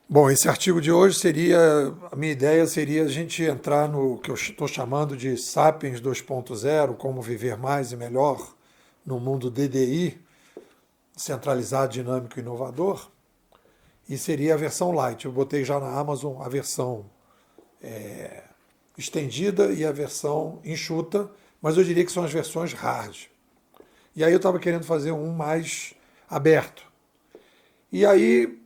Bom, esse artigo de hoje seria, a minha ideia seria a gente entrar no que eu estou chamando de Sapiens 2.0, como viver mais e melhor no mundo DDI, centralizado, dinâmico e inovador, e seria a versão light. Eu botei já na Amazon a versão estendida e a versão enxuta, mas eu diria que são as versões hard. E aí eu estava querendo fazer um mais aberto. E aí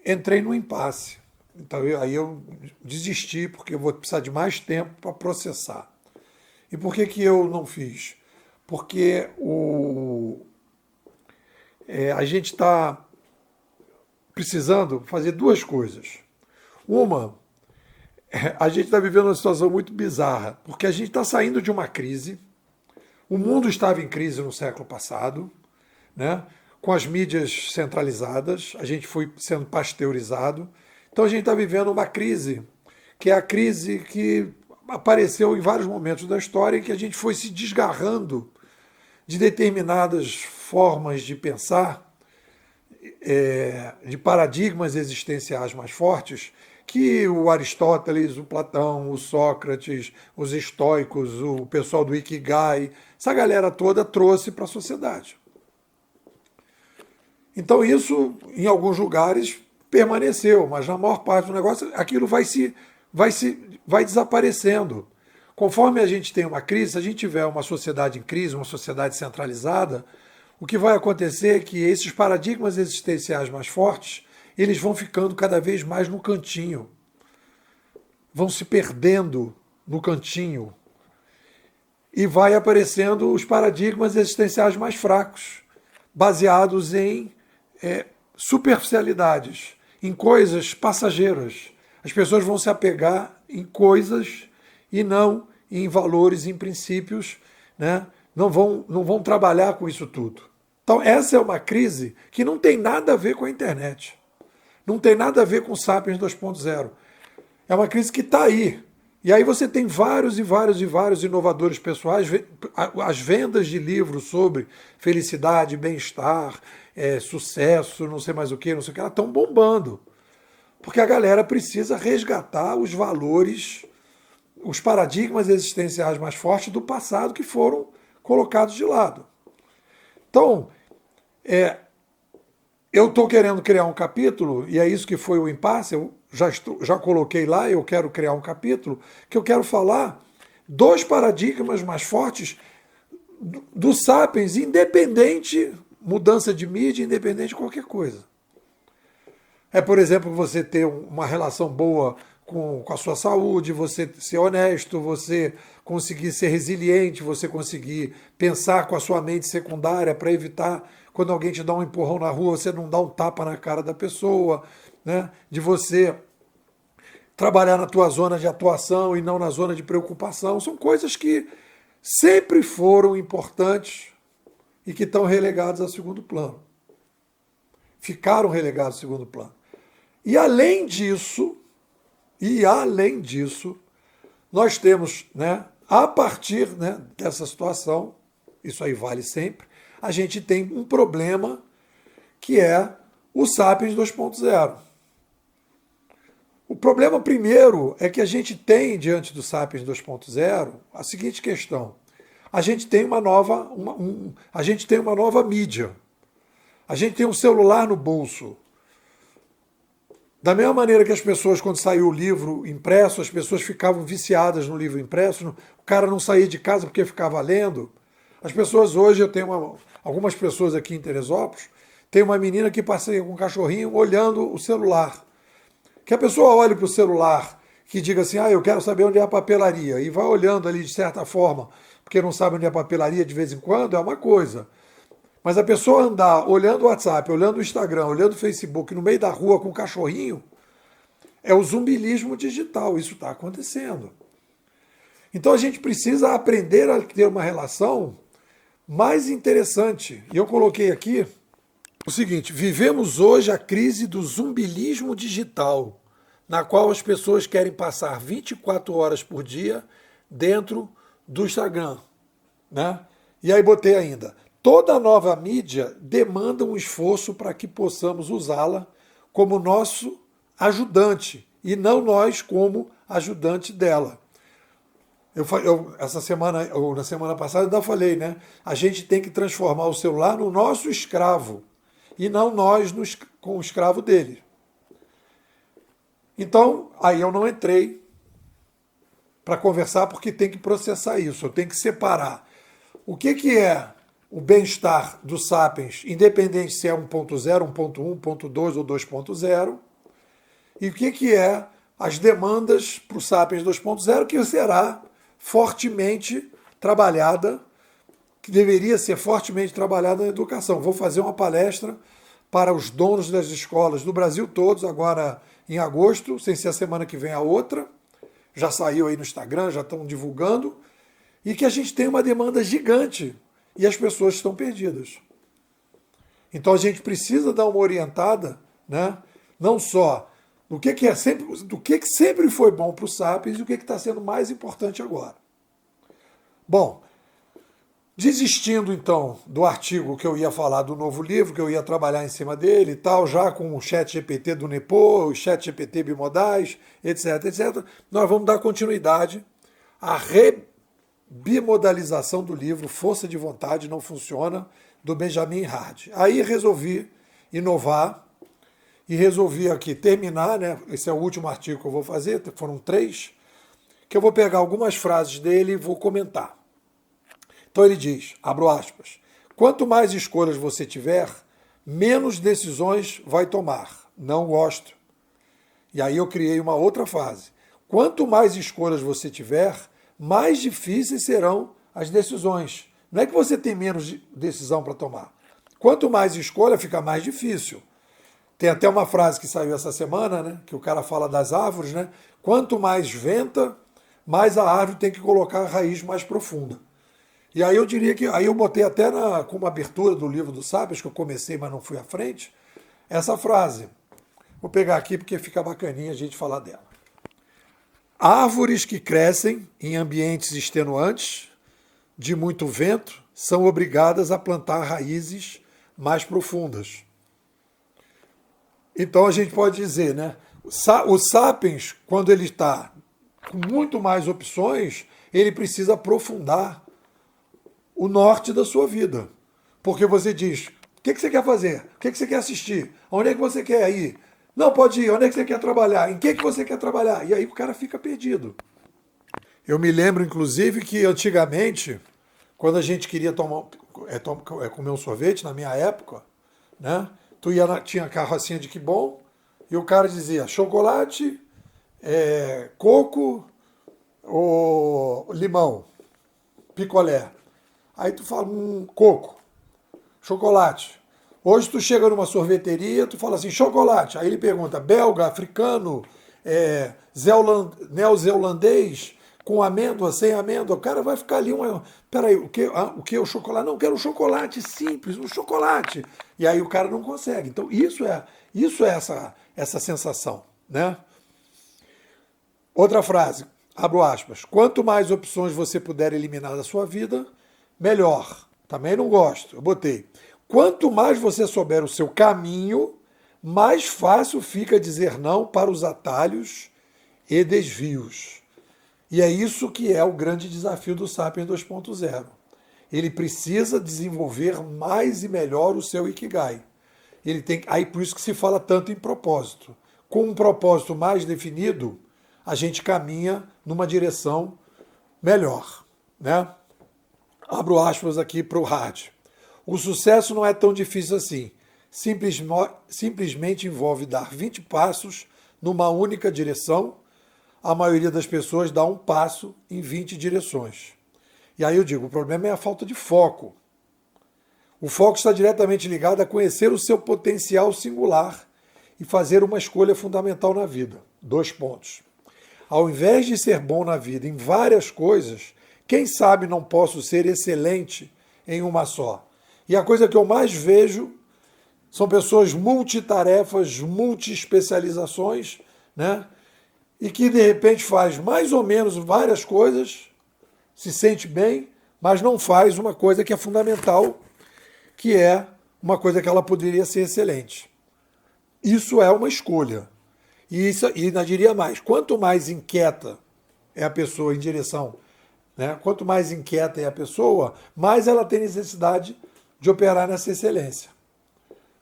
entrei no impasse. Então aí eu desisti, porque eu vou precisar de mais tempo para processar. E por que, que eu não fiz? Porque a gente está precisando fazer duas coisas. Uma, a gente está vivendo uma situação muito bizarra, porque a gente está saindo de uma crise. O mundo estava em crise no século passado, né? Com as mídias centralizadas, a gente foi sendo pasteurizado. Então a gente está vivendo uma crise, que é a crise que apareceu em vários momentos da história, em que a gente foi se desgarrando de determinadas formas de pensar, de paradigmas existenciais mais fortes, que o Aristóteles, o Platão, o Sócrates, os estoicos, o pessoal do Ikigai, essa galera toda trouxe para a sociedade. Então isso, em alguns lugares, permaneceu, mas na maior parte do negócio, aquilo vai desaparecendo. Conforme a gente tem uma crise, se a gente tiver uma sociedade em crise, uma sociedade centralizada, o que vai acontecer é que esses paradigmas existenciais mais fortes, eles vão ficando cada vez mais no cantinho, vão se perdendo no cantinho, e vai aparecendo os paradigmas existenciais mais fracos, baseados em superficialidades, em coisas passageiras. As pessoas vão se apegar em coisas e não em valores, em princípios, né? Não vão trabalhar com isso tudo. Então, essa é uma crise que não tem nada a ver com a internet. Não tem nada a ver com o Sapiens 2.0. É uma crise que está aí. E aí você tem vários e vários e vários inovadores pessoais. As vendas de livros sobre felicidade, bem-estar, sucesso, não sei mais o que, não sei o que, elas estão bombando. Porque a galera precisa resgatar os valores, os paradigmas existenciais mais fortes do passado que foram colocados de lado. Então, eu estou querendo criar um capítulo, e é isso que foi o impasse, eu já coloquei lá, eu quero criar um capítulo, que eu quero falar dos paradigmas mais fortes do Sapiens, independente, mudança de mídia, independente de qualquer coisa. Por exemplo, você ter uma relação boa com a sua saúde, você ser honesto, você conseguir ser resiliente, você conseguir pensar com a sua mente secundária para evitar, quando alguém te dá um empurrão na rua, você não dá um tapa na cara da pessoa, né? De você trabalhar na tua zona de atuação e não na zona de preocupação. São coisas que sempre foram importantes e que estão relegadas a segundo plano. Ficaram relegados a segundo plano. E além disso, nós temos, né, a partir, né, dessa situação, isso aí vale sempre, a gente tem um problema que é o Sapiens 2.0. O problema primeiro é que a gente tem, diante do Sapiens 2.0, a seguinte questão. A gente tem uma nova mídia. A gente tem um celular no bolso. Da mesma maneira que as pessoas, quando saiu o livro impresso, as pessoas ficavam viciadas no livro impresso, o cara não saía de casa porque ficava lendo. As pessoas hoje, eu tenho algumas pessoas aqui em Teresópolis, tem uma menina que passeia com um cachorrinho olhando o celular. Que a pessoa olhe para o celular, que diga assim, eu quero saber onde é a papelaria, e vai olhando ali de certa forma, porque não sabe onde é a papelaria de vez em quando, é uma coisa. Mas a pessoa andar olhando o WhatsApp, olhando o Instagram, olhando o Facebook, no meio da rua com o cachorrinho, é o zumbilismo digital. Isso está acontecendo. Então a gente precisa aprender a ter uma relação mais interessante. E eu coloquei aqui o seguinte: vivemos hoje a crise do zumbilismo digital, na qual as pessoas querem passar 24 horas por dia dentro do Instagram, né? E aí botei ainda: toda nova mídia demanda um esforço para que possamos usá-la como nosso ajudante e não nós como ajudante dela. Essa semana, ou na semana passada, eu ainda falei, né? A gente tem que transformar o celular no nosso escravo e não nós com o escravo dele. Então, aí eu não entrei para conversar porque tem que processar isso, eu tenho que separar o que é o bem-estar do Sapiens, independente se é 1.0, 1.1, 1.2 ou 2.0, e o que é as demandas para o Sapiens 2.0, que será fortemente trabalhada, que deveria ser fortemente trabalhada na educação. Vou fazer uma palestra para os donos das escolas do Brasil todos, agora em agosto, sem ser a semana que vem a outra. Já saiu aí no Instagram, já estão divulgando, e que a gente tem uma demanda gigante e as pessoas estão perdidas. Então a gente precisa dar uma orientada, né? Não só do que sempre foi bom para o Sapiens e o que está sendo mais importante agora. Bom, desistindo então do artigo que eu ia falar do novo livro, que eu ia trabalhar em cima dele e tal, já com o ChatGPT do Nepo, o ChatGPT bimodais, etc, etc, nós vamos dar continuidade à bimodalização do livro Força de Vontade Não Funciona, do Benjamin Hard. Aí resolvi inovar e resolvi aqui terminar, né? Esse é o último artigo que eu vou fazer, foram 3, que eu vou pegar algumas frases dele e vou comentar. Então ele diz, abro aspas, quanto mais escolhas você tiver, menos decisões vai tomar. Não gosto. E aí eu criei uma outra frase. Quanto mais escolhas você tiver, mais difíceis serão as decisões. Não é que você tem menos decisão para tomar. Quanto mais escolha, fica mais difícil. Tem até uma frase que saiu essa semana, né, que o cara fala das árvores, né? Quanto mais venta, mais a árvore tem que colocar a raiz mais profunda. E aí eu diria que, aí eu botei até como abertura do livro do Sapiens, que eu comecei, mas não fui à frente, essa frase. Vou pegar aqui porque fica bacaninha a gente falar dela. Árvores que crescem em ambientes extenuantes, de muito vento, são obrigadas a plantar raízes mais profundas. Então a gente pode dizer, né? O Sapiens, quando ele está com muito mais opções, ele precisa aprofundar o norte da sua vida. Porque você diz, o que você quer fazer? O que você quer assistir? Onde é que você quer ir? Não, pode ir. Onde é que você quer trabalhar? Em que você quer trabalhar? E aí o cara fica perdido. Eu me lembro, inclusive, que antigamente, quando a gente queria comer um sorvete, na minha época, né? Tinha carrocinha de que bom, e o cara dizia chocolate, coco ou limão, picolé. Aí tu fala, coco, chocolate. Hoje tu chega numa sorveteria, tu fala assim, chocolate. Aí ele pergunta, belga, africano, neozelandês, com amêndoa, sem amêndoa. O cara vai ficar ali, peraí, o que é o chocolate? Não, eu quero um chocolate simples, um chocolate. E aí o cara não consegue. Então isso é essa sensação, né? Outra frase, abro aspas, quanto mais opções você puder eliminar da sua vida, melhor. Também não gosto, eu botei. Quanto mais você souber o seu caminho, mais fácil fica dizer não para os atalhos e desvios. E é isso que é o grande desafio do Sapiens 2.0. Ele precisa desenvolver mais e melhor o seu Ikigai. Aí por isso que se fala tanto em propósito. Com um propósito mais definido, a gente caminha numa direção melhor, né? Abro aspas aqui para o Hard. O sucesso não é tão difícil assim. Simplesmente envolve dar 20 passos numa única direção. A maioria das pessoas dá um passo em 20 direções. E aí eu digo, o problema é a falta de foco. O foco está diretamente ligado a conhecer o seu potencial singular e fazer uma escolha fundamental na vida. 2 pontos. Ao invés de ser bom na vida em várias coisas, quem sabe não posso ser excelente em uma só? E a coisa que eu mais vejo são pessoas multitarefas, multi-especializações, né? E que de repente faz mais ou menos várias coisas, se sente bem, mas não faz uma coisa que é fundamental, que é uma coisa que ela poderia ser excelente. Isso é uma escolha. E ainda diria mais, quanto mais inquieta é a pessoa em direção, né? Quanto mais inquieta é a pessoa, mais ela tem necessidade de operar nessa excelência.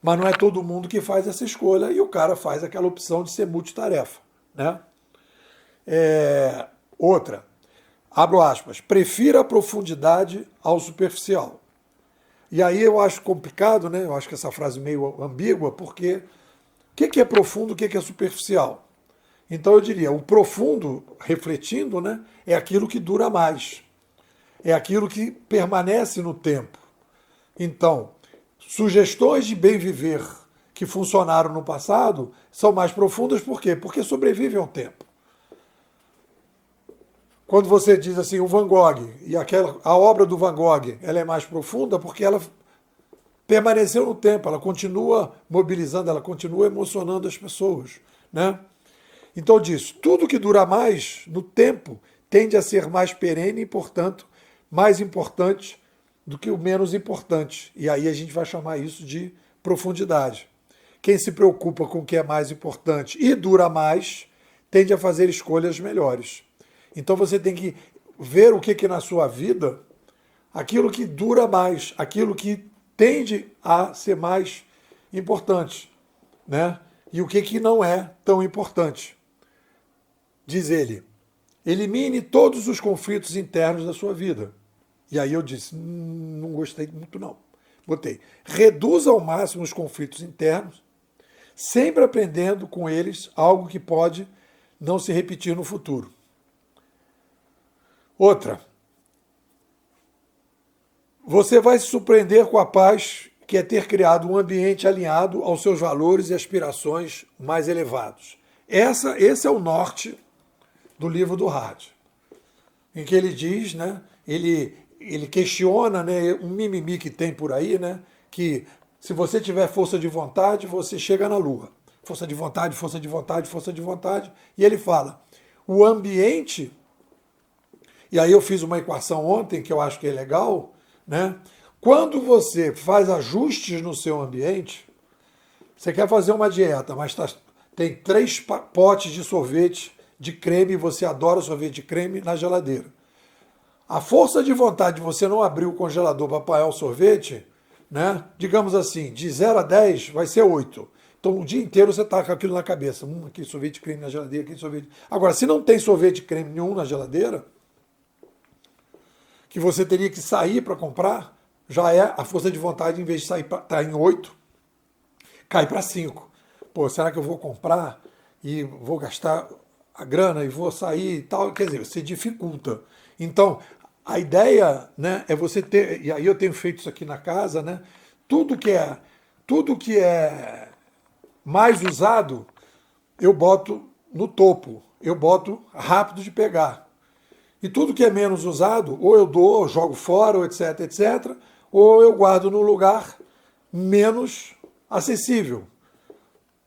Mas não é todo mundo que faz essa escolha e o cara faz aquela opção de ser multitarefa, né? Outra, abro aspas, prefira a profundidade ao superficial. E aí eu acho complicado, né? Eu acho que essa frase é meio ambígua, porque o que é profundo, o que é superficial? Então eu diria, o profundo, refletindo, né, é aquilo que dura mais, é aquilo que permanece no tempo. Então, sugestões de bem viver que funcionaram no passado são mais profundas, por quê? Porque sobrevivem ao tempo. Quando você diz assim, o Van Gogh, e a obra do Van Gogh, ela é mais profunda porque ela permaneceu no tempo, ela continua mobilizando, ela continua emocionando as pessoas, né? Então diz, tudo que dura mais no tempo tende a ser mais perene e, portanto, mais importante do que o menos importante. E aí a gente vai chamar isso de profundidade. Quem se preocupa com o que é mais importante e dura mais, tende a fazer escolhas melhores. Então você tem que ver o que na sua vida, aquilo que dura mais, aquilo que tende a ser mais importante, né? E o que não é tão importante. Diz ele, elimine todos os conflitos internos da sua vida. E aí eu disse, não gostei muito não. Botei, reduza ao máximo os conflitos internos, sempre aprendendo com eles algo que pode não se repetir no futuro. Outra, você vai se surpreender com a paz que é ter criado um ambiente alinhado aos seus valores e aspirações mais elevados. Esse é o norte do livro do Hadi, em que ele diz, né, ele questiona, né, um mimimi que tem por aí, né, que se você tiver força de vontade, você chega na Lua. Força de vontade, força de vontade, força de vontade. E ele fala, o ambiente, e aí eu fiz uma equação ontem que eu acho que é legal, né? Quando você faz ajustes no seu ambiente, você quer fazer uma dieta, mas tem 3 potes de sorvete de creme, você adora sorvete de creme, na geladeira. A força de vontade de você não abrir o congelador para apanhar o sorvete, né? Digamos assim, de 0 a 10 vai ser 8. Então o dia inteiro você está com aquilo na cabeça. Aqui sorvete de creme na geladeira, aqui sorvete. Agora, se não tem sorvete de creme nenhum na geladeira, que você teria que sair para comprar, já é a força de vontade, em vez de sair tá em 8, cai para 5. Pô, será que eu vou comprar e vou gastar a grana e vou sair e tal? Quer dizer, você dificulta. Então, a ideia, né, é você ter, e aí eu tenho feito isso aqui na casa, né, tudo que é mais usado, eu boto no topo, eu boto rápido de pegar. E tudo que é menos usado, ou eu dou, ou jogo fora, ou etc, etc, ou eu guardo no lugar menos acessível.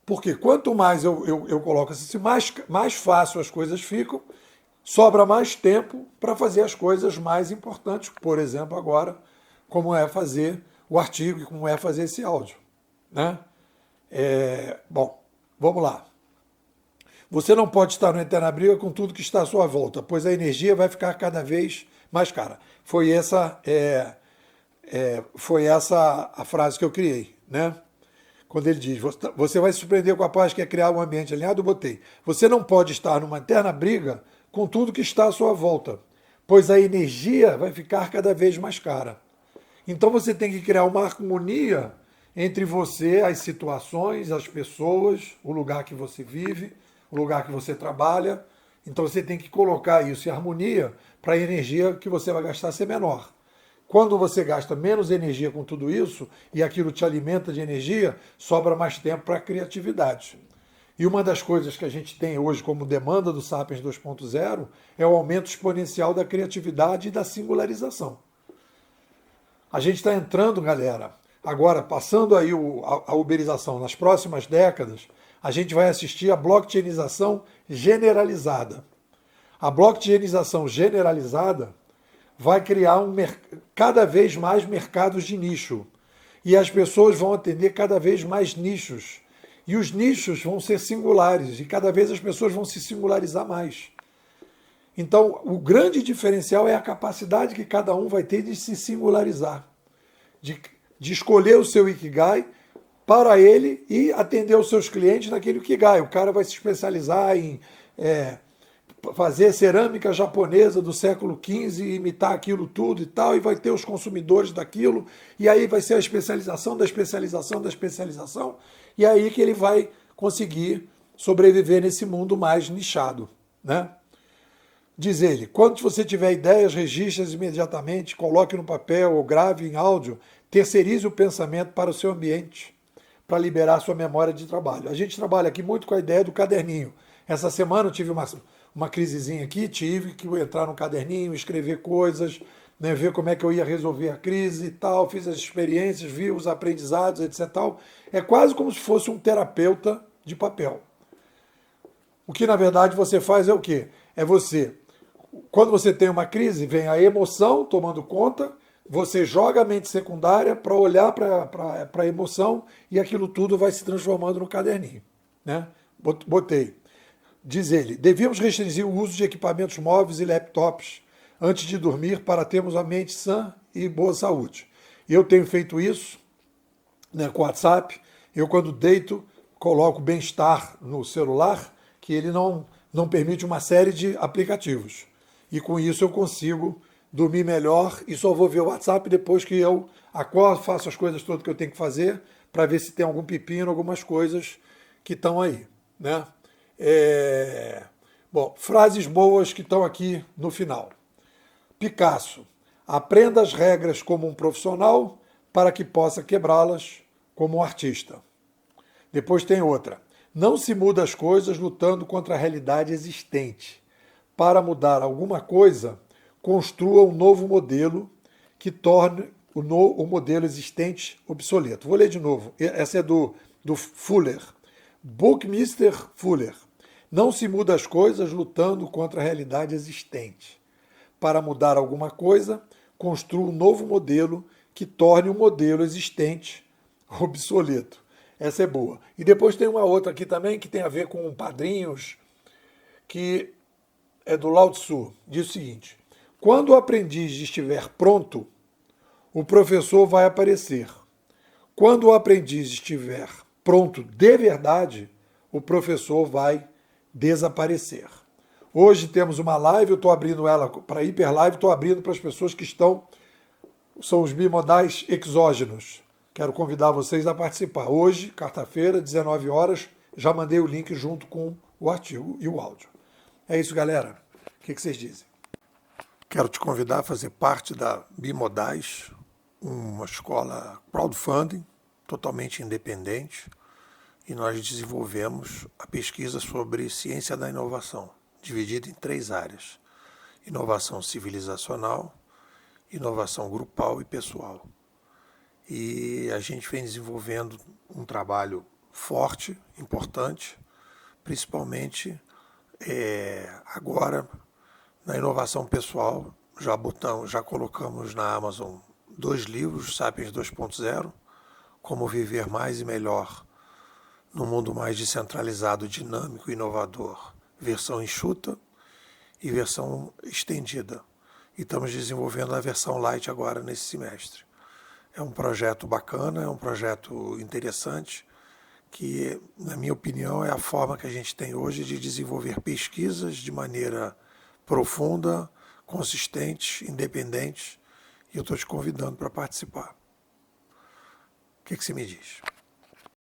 Porque quanto mais eu coloco assim, mais fácil as coisas ficam, sobra mais tempo para fazer as coisas mais importantes, por exemplo, agora, como é fazer o artigo e como é fazer esse áudio, né? Bom, vamos lá. Você não pode estar no eterna briga com tudo que está à sua volta, pois a energia vai ficar cada vez mais cara. Foi essa a frase que eu criei, né? Quando ele diz, você vai se surpreender com a paz que é criar um ambiente alinhado, eu botei. Você não pode estar numa eterna briga com tudo que está à sua volta, pois a energia vai ficar cada vez mais cara. Então você tem que criar uma harmonia entre você, as situações, as pessoas, o lugar que você vive, o lugar que você trabalha. Então você tem que colocar isso em harmonia para a energia que você vai gastar ser menor. Quando você gasta menos energia com tudo isso e aquilo te alimenta de energia, sobra mais tempo para a criatividade. E uma das coisas que a gente tem hoje como demanda do Sapiens 2.0 é o aumento exponencial da criatividade e da singularização. A gente está entrando, galera, agora passando aí a uberização nas próximas décadas, a gente vai assistir a blockchainização generalizada. A blockchainização generalizada vai criar cada vez mais mercados de nicho. E as pessoas vão atender cada vez mais nichos. E os nichos vão ser singulares, e cada vez as pessoas vão se singularizar mais. Então, o grande diferencial é a capacidade que cada um vai ter de se singularizar, de escolher o seu Ikigai para ele e atender os seus clientes naquele Ikigai. O cara vai se especializar em fazer cerâmica japonesa do século XV, imitar aquilo tudo e tal, e vai ter os consumidores daquilo, e aí vai ser a especialização da especialização da especialização, e é aí que ele vai conseguir sobreviver nesse mundo mais nichado, né? Diz ele, quando você tiver ideias, registre-as imediatamente, coloque no papel ou grave em áudio, terceirize o pensamento para o seu ambiente, para liberar sua memória de trabalho. A gente trabalha aqui muito com a ideia do caderninho. Essa semana eu tive uma crisezinha aqui, tive que entrar no caderninho, escrever coisas, né, ver como é que eu ia resolver a crise e tal, fiz as experiências, vi os aprendizados, etc. Tal. É quase como se fosse um terapeuta de papel. O que, na verdade, você faz é o quê? É você, quando você tem uma crise, vem a emoção tomando conta, você joga a mente secundária para olhar para a emoção e aquilo tudo vai se transformando no caderninho, né? Botei. Diz ele, devíamos restringir o uso de equipamentos móveis e laptops antes de dormir para termos a mente sã e boa saúde. Eu tenho feito isso, né, com o WhatsApp. Eu, quando deito, coloco bem-estar no celular, que ele não permite uma série de aplicativos. E com isso eu consigo dormir melhor e só vou ver o WhatsApp depois que eu acordo, faço as coisas todas que eu tenho que fazer para ver se tem algum pepino, algumas coisas que estão aí, né? Bom, frases boas que estão aqui no final. Picasso, aprenda as regras como um profissional para que possa quebrá-las como um artista. Depois tem outra. Não se muda as coisas lutando contra a realidade existente. Para mudar alguma coisa, construa um novo modelo que torne o modelo existente obsoleto. Vou ler de novo. Essa é do Fuller. Buckminster Fuller. Não se muda as coisas lutando contra a realidade existente. Para mudar alguma coisa, construa um novo modelo que torne o modelo existente obsoleto. Essa é boa. E depois tem uma outra aqui também que tem a ver com padrinhos, que é do Lao Tzu. Diz o seguinte, quando o aprendiz estiver pronto, o professor vai aparecer. Quando o aprendiz estiver pronto de verdade, o professor vai desaparecer. Hoje temos uma live, eu estou abrindo ela para hiperlive, estou abrindo para as pessoas que são os bimodais exógenos. Quero convidar vocês a participar. Hoje, quarta-feira, 19 horas, já mandei o link junto com o artigo e o áudio. É isso, galera. O que vocês dizem? Quero te convidar a fazer parte da Bimodais, uma escola crowdfunding, totalmente independente, e nós desenvolvemos a pesquisa sobre ciência da inovação, dividida em 3 áreas: inovação civilizacional, inovação grupal e pessoal. E a gente vem desenvolvendo um trabalho forte, importante, principalmente agora na inovação pessoal. Já colocamos na Amazon 2 livros, Sapiens 2.0, Como Viver Mais e Melhor no Mundo Mais Descentralizado, Dinâmico e Inovador, versão enxuta e versão estendida. E estamos desenvolvendo a versão light agora nesse semestre. É um projeto bacana, é um projeto interessante, que, na minha opinião, é a forma que a gente tem hoje de desenvolver pesquisas de maneira profunda, consistente, independente, e eu estou te convidando para participar. O que você me diz?